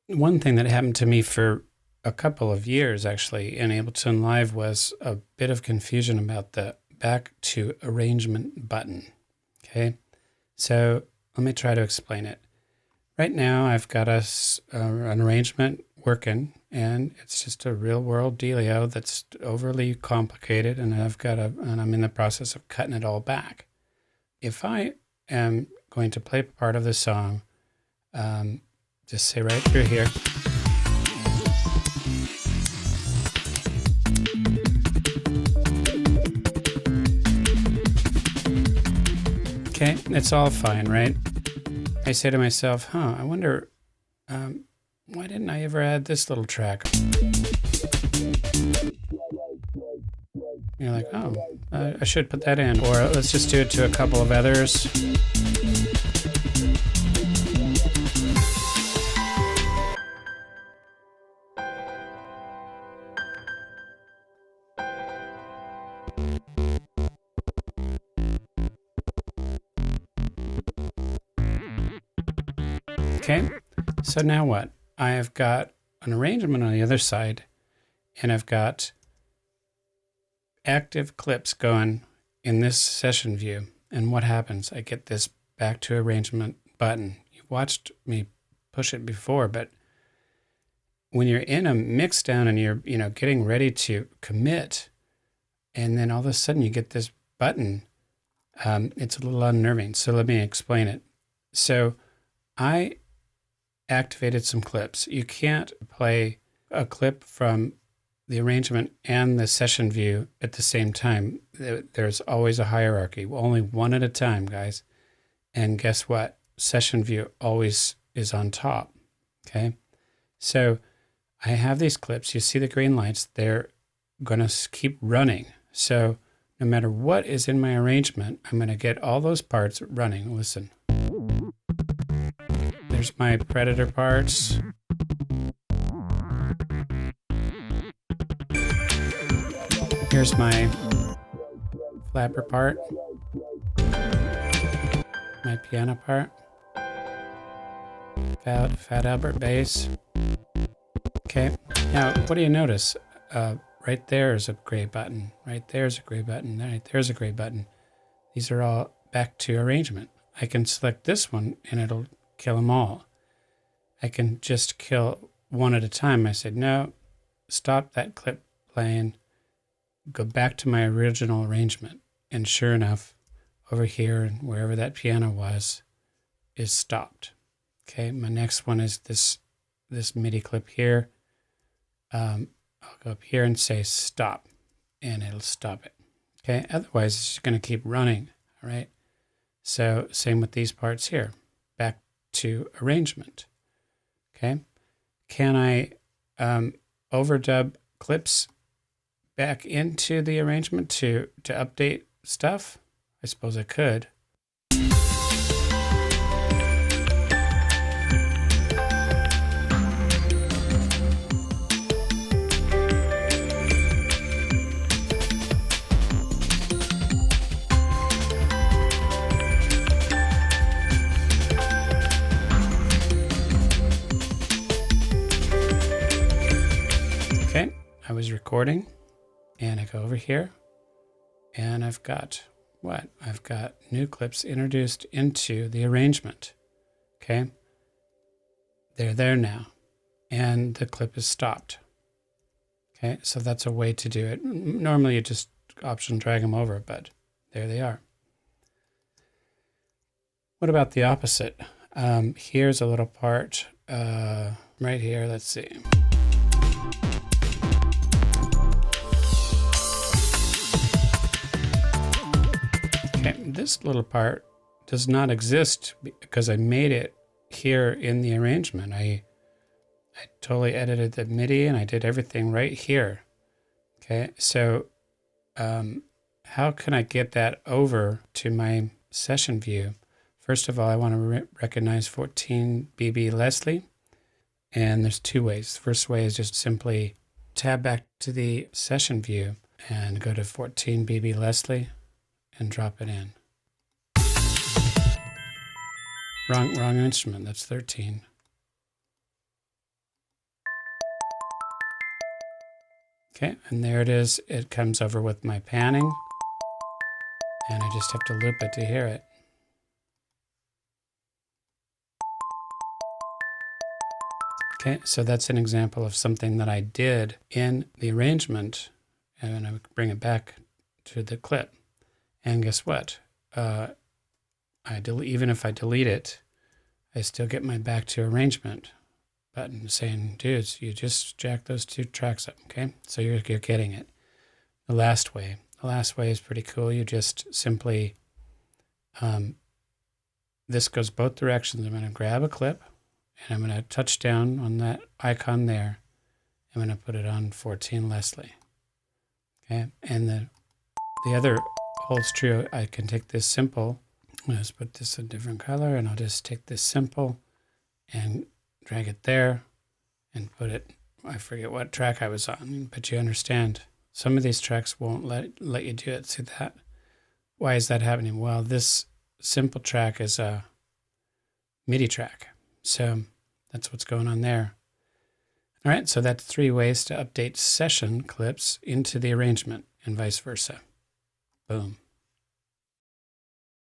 One thing that happened to me for a couple of years actually in Ableton Live was a bit of confusion about the back to arrangement button. Okay, so let me try to explain it. Right now I've got an arrangement working, and it's just a real world dealio that's overly complicated, and I'm in the process of cutting it all back. If I am going to play part of the song, just say right through here. Okay, it's all fine, right? I say to myself, I wonder, why didn't I ever add this little track? You're like, I should put that in. Or let's just do it to a couple of others. Okay, so now what? I have got an arrangement on the other side, and I've got active clips going in this session view. And what happens? I get this back to arrangement button. You've watched me push it before, but when you're in a mix down and you're getting ready to commit, and then all of a sudden you get this button, it's a little unnerving. So let me explain it. So I activated some clips. You can't play a clip from the arrangement and the session view at the same time. There's always a hierarchy, only one at a time, guys. And guess what? Session view always is on top. Okay. So I have these clips. You see the green lights. They're going to keep running. So no matter what is in my arrangement, I'm going to get all those parts running. Listen. There's my predator parts. Here's my flapper part. My piano part. Fat Albert bass. Okay, now what do you notice? Right there is a gray button. Right there's a gray button. Right there's a gray button. These are all back to arrangement. I can select this one and it'll kill them all. I can just kill one at a time. I said, no, stop that clip playing, go back to my original arrangement. And sure enough, over here and wherever that piano was, is stopped. Okay, my next one is this MIDI clip here. I'll go up here and say stop, and it'll stop it. Okay, otherwise it's just going to keep running. All right, so same with these parts here. Back to arrangement. Okay, can I overdub clips back into the arrangement to update stuff? I suppose I could. Okay, I was recording, and I go over here, and I've got what? I've got new clips introduced into the arrangement. Okay, they're there now, and the clip is stopped. Okay, so that's a way to do it. Normally you just option drag them over, but there they are. What about the opposite? Here's a little part right here. Let's see. Okay, this little part does not exist because I made it here in the arrangement. I totally edited the MIDI and I did everything right here. Okay, so how can I get that over to my session view? First of all, I want to recognize 14 BB Leslie, and there's two ways. The first way is just simply tab back to the session view and go to 14 BB Leslie and drop it in. Wrong instrument, that's 13. Okay, and there it is. It comes over with my panning, and I just have to loop it to hear it. Okay, so that's an example of something that I did in the arrangement, and I would bring it back to the clip. And guess what? Even if I delete it, I still get my back to arrangement button saying, dudes, you just jack those 2 tracks up, okay? So you're getting it. The last way is pretty cool. You just simply, this goes both directions. I'm going to grab a clip, and I'm going to touch down on that icon there. I'm going to put it on 14 Leslie. Okay, and the other holds true. I can take this simple. I'll just put this a different color, and I'll just take this simple and drag it there and put it, I forget what track I was on, but you understand. Some of these tracks won't let you do it. See that? Why is that happening? Well, this simple track is a MIDI track. So that's what's going on there. All right, so that's 3 ways to update session clips into the arrangement and vice versa. Boom.